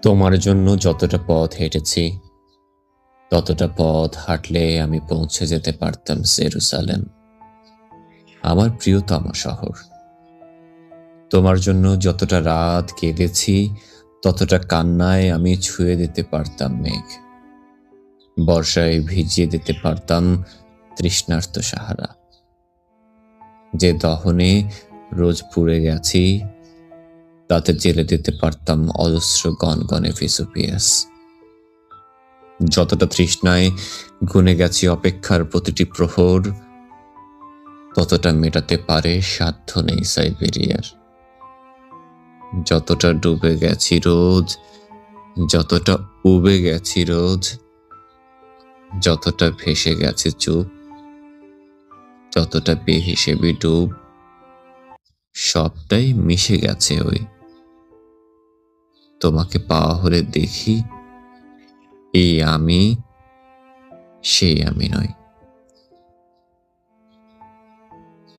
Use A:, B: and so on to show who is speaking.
A: তোমার জন্য যতটা পথ হেঁটেছি, ততটা পথ হাঁটলে আমি পৌঁছে যেতে পারতাম জেরুসালেম, আমার প্রিয়তম শহর। তোমার জন্য যতটা রাত কেঁদেছি, ততটা কান্নায় আমি ছুঁয়ে দিতে পারতাম মেঘ, বর্ষায় ভিজিয়ে দিতে পারতাম তৃষ্ণার্ত সাহারা। যে দহনে রোজ পুড়ে গেছি, তাতে জেলে দিতে পারতাম অজস্র গনগনে ভেসুভিয়াস। যতটা তৃষ্ণায় গুনে গেছি অপেক্ষার প্রতিটি প্রহর, ততটা মেটাতে পারে সাধ্য নেই সাইবেরিয়ার। যতটা ডুবে গেছি রোজ, যতটা উবে গেছি রোজ, যতটা ভেসে গেছে চুপ, যতটা বেহিসেবি ডুব, সবটাই মিশে গেছে ওই। তোমাকে পাওয়া হলে দেখি, এই আমি সেই আমি নই।